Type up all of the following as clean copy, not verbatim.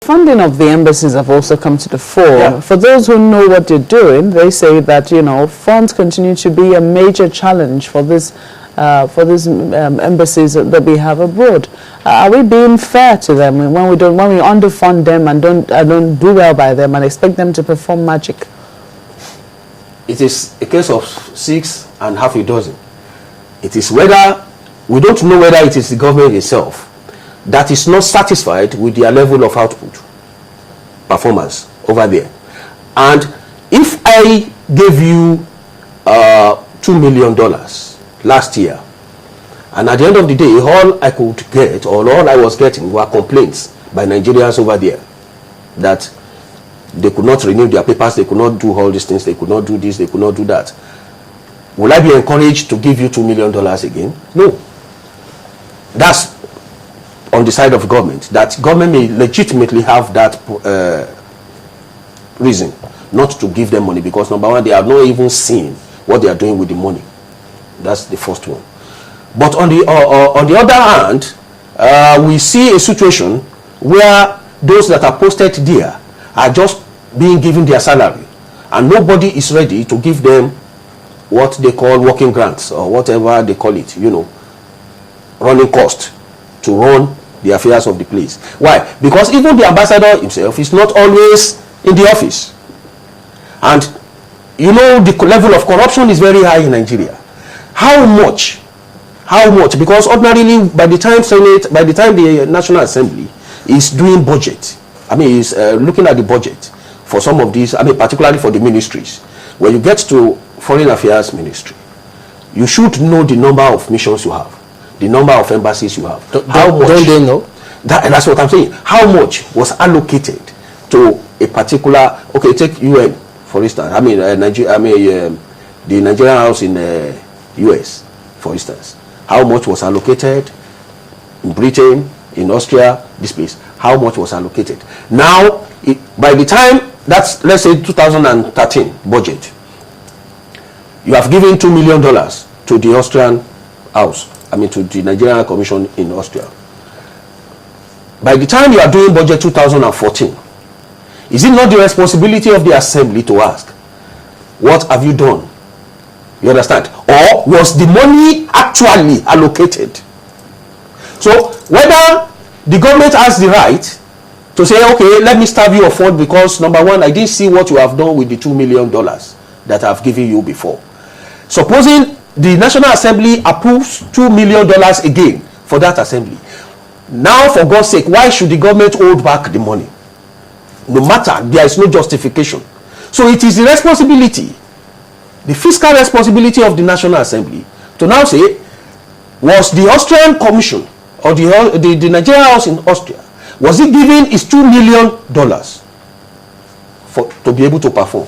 Funding of the embassies have also come to the fore. Yeah. For those who know what they're doing, they say that, you know, funds continue to be a major challenge for these embassies that we have abroad. Are we being fair to them when we underfund them and don't do well by them and expect them to perform magic? It is a case of 6 and half a dozen. It is whether, we don't know whether it is the government itself that is not satisfied with their level of output, performance over there. And if I gave you $2 million last year, and at the end of the day, all I could get, or all I was getting, were complaints by Nigerians over there that they could not renew their papers, they could not do all these things, they could not do this, they could not do that. Will I be encouraged to give you $2 million again? No. That's on the side of government, that government may legitimately have that reason not to give them money, because number one, they have not even seen what they are doing with the money. That's the first one. But on the other hand, we see a situation where those that are posted there are just being given their salary, and nobody is ready to give them what they call working grants, or whatever they call it, you know, running cost to run the affairs of the place. Why? Because even the ambassador himself is not always in the office. And you know, the level of corruption is very high in Nigeria. How much? Because ordinarily, by the time the National Assembly is doing budget, I mean, is looking at the budget for some of these, I mean, particularly for the ministries, when you get to Foreign Affairs Ministry, you should know the number of missions you have, the number of embassies you have. Don't they know? That's what I'm saying. How much was allocated to a particular, okay, take UN, for instance. I mean, the Nigerian house in the US, for instance. How much was allocated in Britain, in Austria, this place? How much was allocated? Now, by the time, that's, let's say, 2013 budget, you have given $2 million to the Austrian house, I mean, to the Nigerian Commission in Austria. By the time you are doing budget 2014, is it not the responsibility of the assembly to ask, what have you done? You understand? Or was the money actually allocated? So whether the government has the right to say, okay, let me starve you of fund because, number one, I didn't see what you have done with the $2 million that I've given you before. Supposing the National Assembly approves $2 million again for that assembly. Now, for God's sake, why should the government hold back the money? No matter, there is no justification. So it is the responsibility, the fiscal responsibility of the National Assembly to now say, was the Austrian Commission or the Nigerian House in Austria, was it given its $2 million to be able to perform?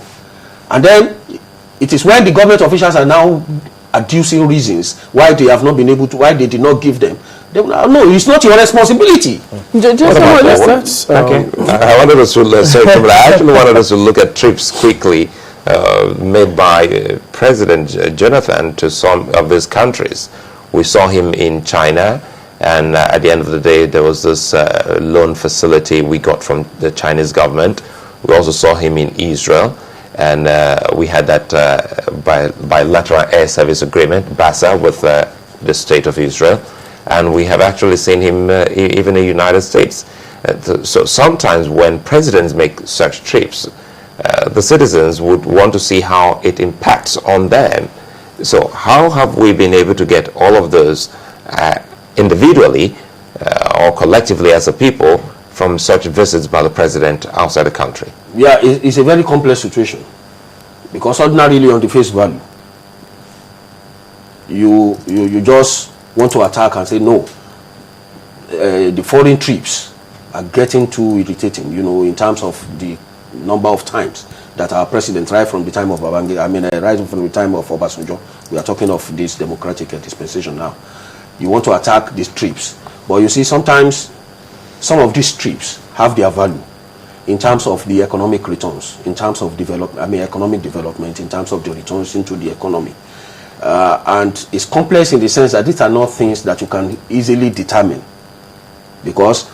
And then it is when the government officials are now adducing reasons why they have not been able to, why they did not give them. They will, no, it's not your responsibility. I wanted us to I actually wanted us to look at trips quickly made by President Jonathan to some of these countries. We saw him in China, and at the end of the day, there was this loan facility we got from the Chinese government. We also saw him in Israel, and we had that bilateral air service agreement, BASA, with the state of Israel. And we have actually seen him even in the United States. So sometimes when presidents make such trips, the citizens would want to see how it impacts on them. So how have we been able to get all of those individually or collectively as a people from such visits by the president outside the country? Yeah, it's a very complex situation, because ordinarily on the face value, you just want to attack and say no. The foreign trips are getting too irritating, you know, in terms of the number of times that our president, right from the time of Babangida, right from the time of Obasanjo, we are talking of this democratic dispensation now. You want to attack these trips, but you see, sometimes some of these trips have their value in terms of the economic returns, in terms of economic development, in terms of the returns into the economy. And it's complex in the sense that these are not things that you can easily determine, because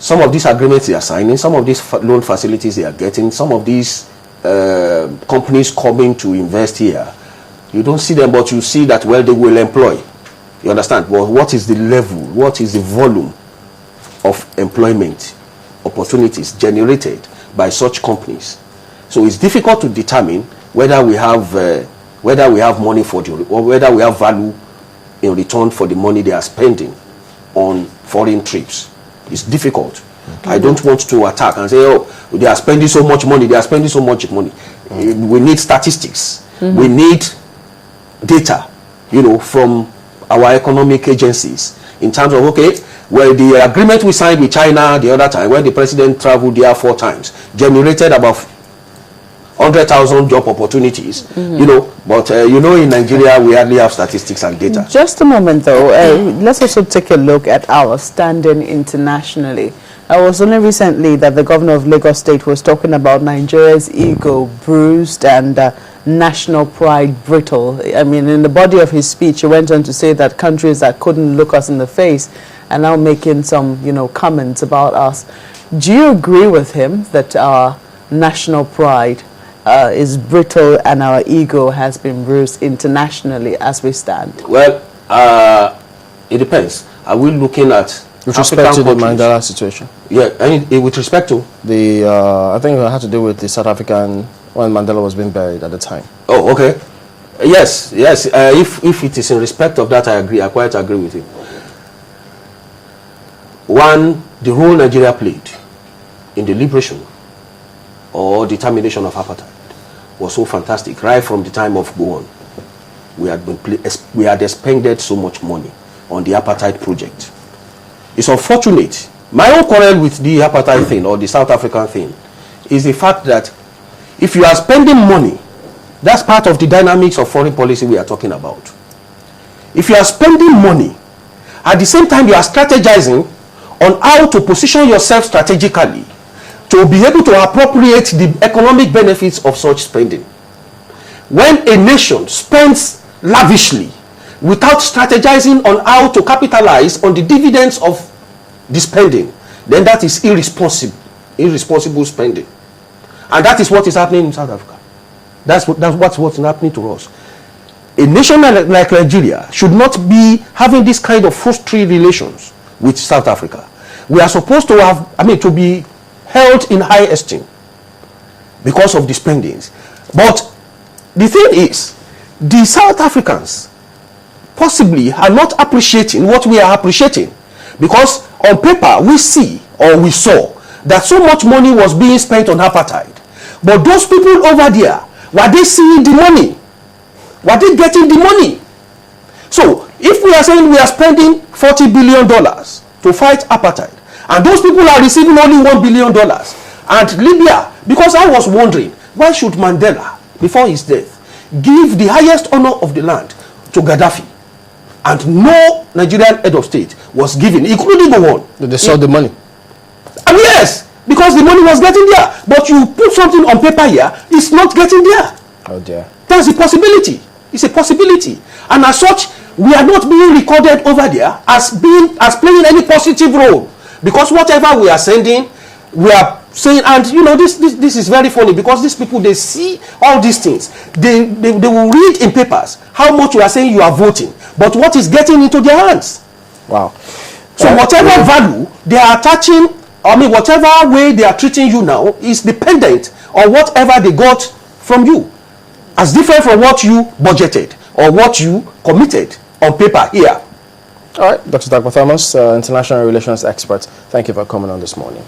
some of these agreements they are signing, some of these loan facilities they are getting, some of these companies coming to invest here, you don't see them, but you see that, well, they will employ. You understand? Well, what is the level, what is the volume of employment opportunities generated by such companies? So it's difficult to determine whether we have money for the, or whether we have value in return for the money they are spending on foreign trips. It's difficult. I don't want to attack and say, oh, they are spending so much money, they are spending so much money. We need statistics. We need data, you know, from our economic agencies in terms of, okay, well, the agreement we signed with China the other time, when the president traveled there 4 times, generated about 100,000 job opportunities, you know, but you know, in Nigeria we hardly have statistics and data. Just a moment though, let's also take a look at our standing internationally. It was only recently that the governor of Lagos State was talking about Nigeria's ego bruised and national pride brittle. I mean, in the body of his speech, he went on to say that countries that couldn't look us in the face are now making some, you know, comments about us. Do you agree with him that our national pride is brittle and our ego has been bruised internationally as we stand? Well, it depends. Are we looking at with respect to the Mandela situation? Yeah, and with respect to the, I think it had to do with the South African, when Mandela was being buried at the time. Oh, okay. Yes, yes. If it is in respect of that, I agree. I quite agree with you. One, the role Nigeria played in the liberation or determination of apartheid was so fantastic. Right from the time of Gowon, we had expended so much money on the apartheid project. It's unfortunate. My own quarrel with the apartheid thing or the South African thing is the fact that if you are spending money, that's part of the dynamics of foreign policy we are talking about. If you are spending money, at the same time you are strategizing on how to position yourself strategically to be able to appropriate the economic benefits of such spending. When a nation spends lavishly without strategizing on how to capitalize on the dividends of the spending, then that is irresponsible spending. And that is what is happening in South Africa. That's what's happening to us. A nation like Nigeria should not be having this kind of frustrated relations with South Africa. We are supposed to have, to be held in high esteem because of the spendings. But the thing is, the South Africans possibly are not appreciating what we are appreciating, because on paper we see, or we saw, that so much money was being spent on apartheid. But those people over there, were they seeing the money? Were they getting the money? So if we are saying we are spending $40 billion to fight apartheid, and those people are receiving only $1 billion, and Libya, because I was wondering, why should Mandela, before his death, give the highest honor of the land to Gaddafi, and no Nigerian head of state was given, including the one. They saw the money. Yes, because the money was getting there. But you put something on paper here, it's not getting there. Oh dear. That's a possibility. It's a possibility. And as such, we are not being recorded over there as playing any positive role. Because whatever we are sending, we are saying, and you know, this is very funny, because these people, they see all these things. They will read in papers how much you are saying you are voting, but what is getting into their hands. Wow. So whatever value they are attaching, whatever way they are treating you now is dependent on whatever they got from you, as different from what you budgeted or what you committed on paper here. All right, Dr. Dapo Thomas, international relations expert, thank you for coming on this morning.